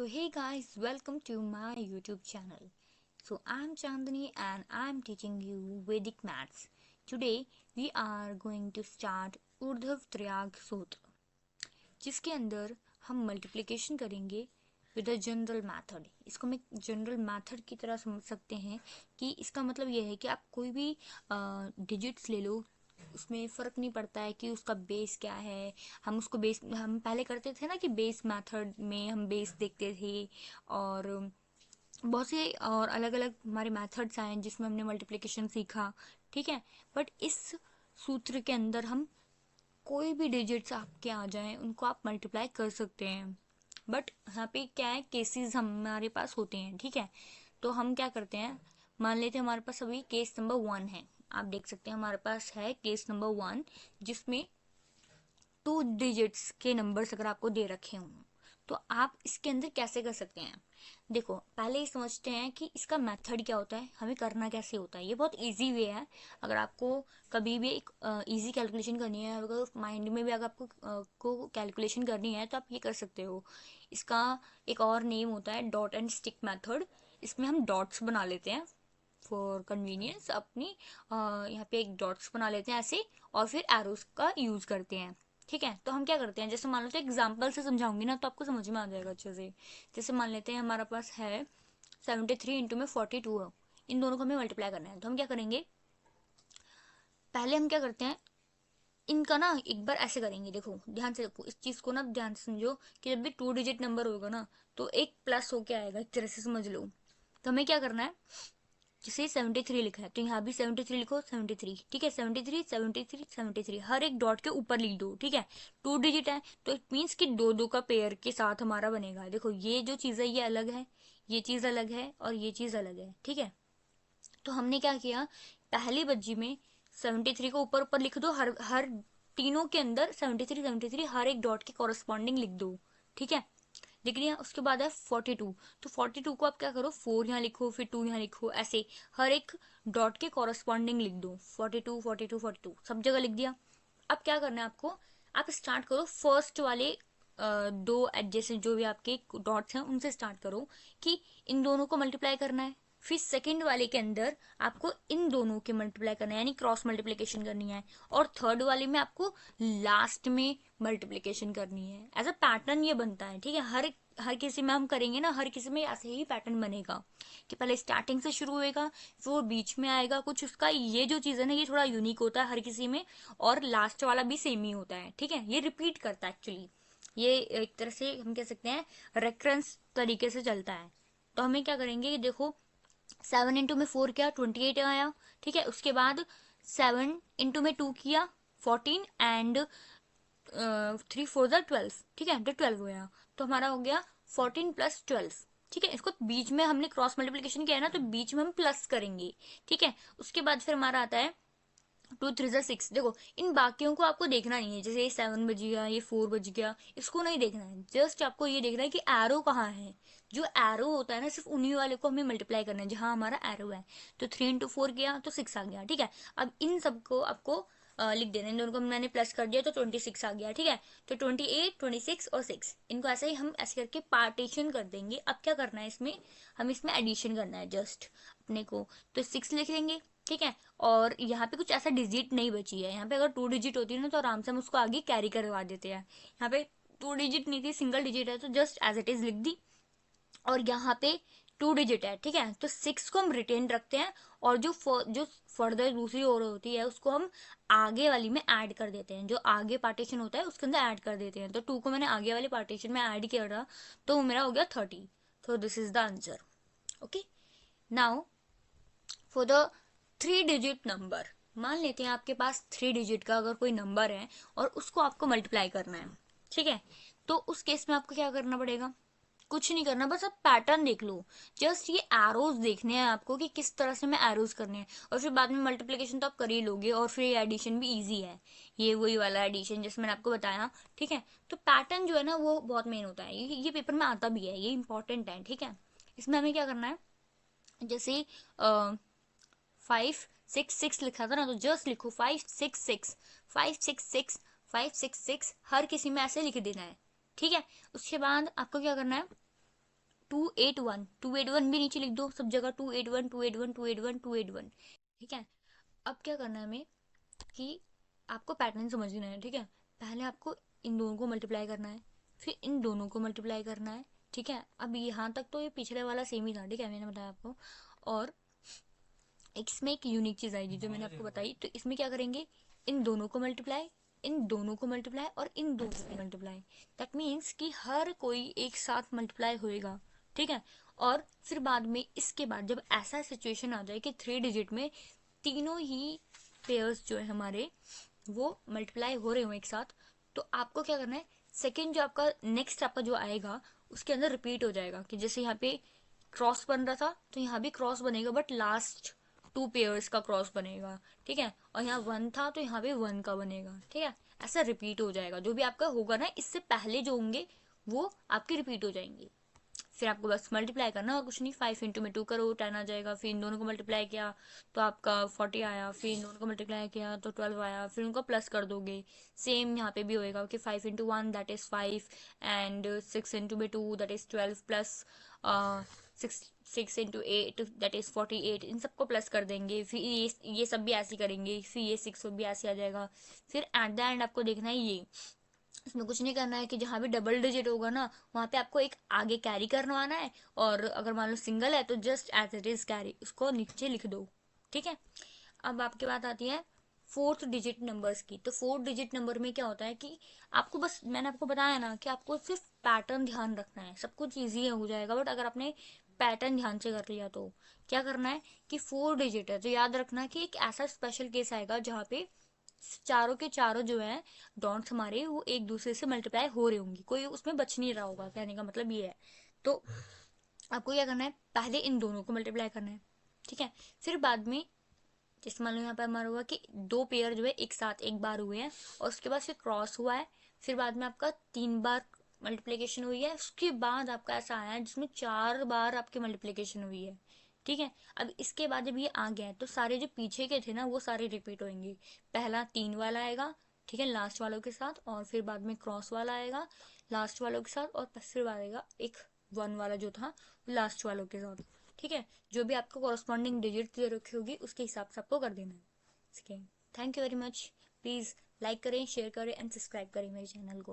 So hey guys, welcome to my YouTube channel. So I'm Chandani and I'm teaching you Vedic maths. Today we are going to start ऊर्ध्व त्र्याग सूत्र, जिसके अंदर हम multiplication करेंगे with a general method. इसको हम एक general method की तरह समझ सकते हैं कि इसका मतलब यह है कि आप कोई भी डिजिट्स ले लो, उसमें फ़र्क नहीं पड़ता है कि उसका बेस क्या है। हम पहले करते थे ना कि बेस मेथड में हम बेस देखते थे, और बहुत से और अलग अलग हमारे मेथड्स आए जिसमें हमने मल्टीप्लिकेशन सीखा। ठीक है, बट इस सूत्र के अंदर हम कोई भी डिजिट्स आपके आ जाएं उनको आप मल्टीप्लाई कर सकते हैं। बट यहाँ पे क्या है, केसेस हमारे पास होते हैं। ठीक है, तो हम क्या करते हैं, मान लेते हैं हमारे पास अभी केस नंबर 1 है। आप देख सकते हैं हमारे पास है केस नंबर 1, जिसमें 2 डिजिट्स के नंबर्स अगर आपको दे रखे हों तो आप इसके अंदर कैसे कर सकते हैं। देखो, पहले ही समझते हैं कि इसका मेथड क्या होता है, हमें करना कैसे होता है। ये बहुत इजी वे है। अगर आपको कभी भी एक इजी कैलकुलेशन करनी है, अगर माइंड में भी अगर आपको को कैलकुलेशन करनी है तो आप ये कर सकते हो। इसका एक और नेम होता है डॉट एंड स्टिक मेथड। इसमें हम डॉट्स बना लेते हैं फॉर कन्वीनियंस अपनी। यहाँ पे एक डॉट्स बना लेते हैं ऐसे, और फिर एरोस का यूज करते हैं। ठीक है, तो हम क्या करते हैं, जैसे मान लो तो एग्जाम्पल से समझाऊंगी ना तो आपको समझ में आ जाएगा अच्छे से। जैसे मान लेते हैं हमारा पास है 73 इंटू में 42 है, इन दोनों को हमें मल्टीप्लाई करना है। तो हम क्या करेंगे, पहले हम क्या करते हैं, इनका ना एक बार ऐसे करेंगे। देखो ध्यान से, देखो इस चीज को ना ध्यान से समझो कि जब भी 2 डिजिट नंबर होगा ना तो एक प्लस होके आएगा, एक तरह से समझ लो। तो हमें क्या करना है, जैसे 73 लिखा है तो यहाँ भी 73 लिखो, 73। ठीक है, 73 73 73 हर एक डॉट के ऊपर लिख दो। ठीक है, 2 डिजिट है तो इट मीन्स कि दो दो का पेयर के साथ हमारा बनेगा। देखो ये जो चीज़ है ये अलग है, ये चीज़ अलग है, और ये चीज़ अलग है। ठीक है, तो हमने क्या किया, पहली बज्जी में 73 को ऊपर ऊपर लिख दो, हर हर तीनों के अंदर 73 73 हर एक डॉट के कॉरस्पॉन्डिंग लिख दो। ठीक है, लिख लिया। उसके बाद है 42, तो 42 को आप क्या करो, 4 यहाँ लिखो, फिर 2 यहाँ लिखो, ऐसे हर एक डॉट के कॉरस्पॉन्डिंग लिख दो। 42 42 42 सब जगह लिख दिया। अब क्या करना है आपको, आप स्टार्ट करो फर्स्ट वाले दो एडजेसेंट जो भी आपके डॉट्स हैं उनसे स्टार्ट करो कि इन दोनों को मल्टीप्लाई करना है। फिर सेकंड वाले के अंदर आपको इन दोनों के मल्टीप्लाई करना है, यानी क्रॉस मल्टीप्लिकेशन करनी है। और थर्ड वाले में आपको लास्ट में मल्टीप्लिकेशन करनी है। एज अ पैटर्न ये बनता है। ठीक है, हर किसी में हम करेंगे ना, हर किसी में ऐसे ही पैटर्न बनेगा कि पहले स्टार्टिंग से शुरू होएगा, फिर वो बीच में आएगा कुछ उसका। ये जो चीज़ है ना ये थोड़ा यूनिक होता है हर किसी में, और लास्ट वाला भी सेम ही होता है। ठीक है, ये रिपीट करता है एक्चुअली। ये एक तरह से हम कह सकते हैं रेकरेंस तरीके से चलता है। तो हमें क्या करेंगे, देखो 7 इंटू में 4 किया 28 आया। ठीक है, उसके बाद 7 इंटू में 2 किया 14, एंड 3 4 ज़ा 12। ठीक है, तो 12 गया, तो हमारा हो गया 14 प्लस 12। ठीक है, इसको बीच में हमने क्रॉस मल्टीप्लिकेशन किया है ना तो बीच में हम प्लस करेंगे। ठीक है, उसके बाद फिर हमारा आता है 2 3 ज़ा 6। देखो इन बाकियों को आपको देखना नहीं है, जैसे ये 7 बज गया, ये 4 बज गया, इसको नहीं देखना है। जस्ट आपको ये देखना है कि एरो कहाँ है। जो एरो होता है ना सिर्फ उन्हीं वाले को हमें मल्टीप्लाई करना है जहां हमारा एरो है। तो 3 इंटू 4 गया तो 6 आ गया। ठीक है, अब इन सबको आपको लिख देना, इन दोनों को मैंने प्लस कर दिया तो 26 आ गया। ठीक है, तो 28 26 और 6 इनको ऐसे ही हम ऐसे करके पार्टीशन कर देंगे। अब क्या करना है इसमें, हम इसमें एडिशन करना है जस्ट अपने को, तो 6 लिख देंगे। ठीक है, और यहाँ पे कुछ ऐसा डिजिट नहीं बची है। यहाँ पे अगर 2 डिजिट होती है ना तो आराम से हम उसको आगे कैरी करवा देते हैं। यहाँ पे 2 डिजिट नहीं थी, सिंगल डिजिट है, तो जस्ट एज इट इज लिख दी। और यहाँ पे 2 डिजिट है। ठीक है, तो 6 को हम रिटेन रखते हैं, और जो फर्दर दूसरी ओर होती है उसको हम आगे वाली में ऐड कर देते हैं। जो आगे पार्टीशन होता है उसके अंदर ऐड कर देते हैं। तो 2 को मैंने आगे वाले पार्टीशन में ऐड किया था, तो मेरा हो गया 30। तो this is the answer. Okay, now for the 3 digit number, मान लेते हैं आपके पास 3 डिजिट का अगर कोई नंबर है और उसको आपको मल्टीप्लाई करना है। ठीक है, तो उस केस में आपको क्या करना पड़ेगा, कुछ नहीं करना, बस आप पैटर्न देख लो। जस्ट ये एरोज देखने हैं आपको कि किस तरह से हमें एरोज करने हैं, और फिर बाद में मल्टीप्लिकेशन तो आप कर ही लोगे, और फिर एडिशन भी इजी है। ये वही वाला एडिशन जैसे मैंने आपको बताया। ठीक है, तो पैटर्न जो है ना वो बहुत मेन होता है, ये पेपर में आता भी है, ये इंपॉर्टेंट है। ठीक है, इसमें हमें क्या करना है, जैसे 5 6 6 लिखा था ना तो जस्ट लिखो 5 6 6 5 6 6 5 6 6, हर किसी में ऐसे लिख देना है। ठीक है, उसके बाद आपको क्या करना है, 281 भी नीचे लिख दो सब जगह, 281 281 281 281। ठीक है, अब क्या करना है हमें कि आपको पैटर्न समझना है। ठीक है, पहले आपको इन दोनों को मल्टीप्लाई करना है, फिर इन दोनों को मल्टीप्लाई करना है। ठीक है, अब यहाँ तक तो ये पिछले वाला सेम ही था। ठीक है, मैंने बताया आपको। और इसमें एक यूनिक चीज आएगी जो मैंने आपको बताई। तो इसमें क्या करेंगे, इन दोनों को मल्टीप्लाई, इन दोनों को मल्टीप्लाई और इन दोनों को मल्टीप्लाई। दैट मीन्स कि हर कोई एक साथ मल्टीप्लाई होएगा। ठीक है, और फिर बाद में इसके बाद जब ऐसा सिचुएशन आ जाए कि 3 डिजिट में तीनों ही पेयर्स जो है हमारे वो मल्टीप्लाई हो रहे हो एक साथ, तो आपको क्या करना है, सेकेंड जो आपका नेक्स्ट आपका जो आएगा उसके अंदर रिपीट हो जाएगा। कि जैसे यहाँ पे क्रॉस बन रहा था तो यहाँ भी क्रॉस बनेगा, बट लास्ट 2 पेयर्स का क्रॉस बनेगा। ठीक है, और यहाँ 1 था तो यहाँ पे 1 का बनेगा। ठीक है, ऐसा रिपीट हो जाएगा। जो भी आपका होगा ना इससे पहले जो होंगे वो आपके रिपीट हो जाएंगे। फिर आपको बस मल्टीप्लाई करना और कुछ नहीं। 5 इंटू में 2 करो, 10 आ जाएगा। फिर इन दोनों को मल्टीप्लाई किया तो आपका 40 आया। फिर इन दोनों को मल्टीप्लाई किया तो 12 आया। फिर उनको प्लस कर दोगे। सेम यहाँ पे भी होएगा कि 5 into 1 that is 5 and 6 into में 2 that is 12 plus 6 into 8 that is 48। इन सबको प्लस कर देंगे। फिर ये सब भी ऐसे करेंगे। फिर ये 6 भी ऐसे आ जाएगा। फिर एट द एंड आपको देखना है ये, इसमें कुछ नहीं करना है कि जहां भी डबल डिजिट होगा ना वहां पे आपको एक आगे कैरी करवाना है, और अगर मान लो सिंगल है तो just as it is carry उसको नीचे लिख दो। ठीक है, अब आपके बात आती है 4th डिजिट नंबर्स की। तो 4th डिजिट नंबर में क्या होता है कि आपको बस मैंने आपको बताया ना कि आपको सिर्फ पैटर्न ध्यान रखना है, सब कुछ ईजी हो जाएगा। बट अगर आपने पैटर्न ध्यान से कर लिया तो क्या करना है कि 4 डिजिट है तो याद रखना कि एक ऐसा स्पेशल केस आएगा जहाँ पे चारों के चारों जो है डॉट्स हमारे वो एक दूसरे से मल्टीप्लाई हो रहे होंगे, कोई उसमें बच नहीं रहा होगा। कहने का मतलब ये है। तो आपको क्या करना है, पहले इन दोनों को मल्टीप्लाई करना है। ठीक है, फिर बाद में जैसे मान लो यहाँ पे हमारा हुआ कि 2 पेयर जो है एक साथ एक बार हुए हैं, और उसके बाद फिर क्रॉस हुआ है। फिर बाद में आपका 3 बार मल्टीप्लीकेशन हुई है। उसके बाद आपका ऐसा आया है जिसमें 4 बार आपकी मल्टीप्लीकेशन हुई है। ठीक है, अब इसके बाद जब ये आ गया है तो सारे जो पीछे के थे ना वो सारे रिपीट होंगे। पहला 3 वाला आएगा, ठीक है, लास्ट वालों के साथ। और फिर बाद में क्रॉस वाला आएगा लास्ट वालों के साथ। और फिर आएगा एक 1 वाला जो था लास्ट वालों के साथ। ठीक है, जो भी आपको कॉरस्पॉन्डिंग डिजिट दे रखी होगी उसके हिसाब से आपको कर देना है। ठीक है, thank you very much. Please like करें, शेयर करें एंड सब्सक्राइब करें मेरे चैनल को।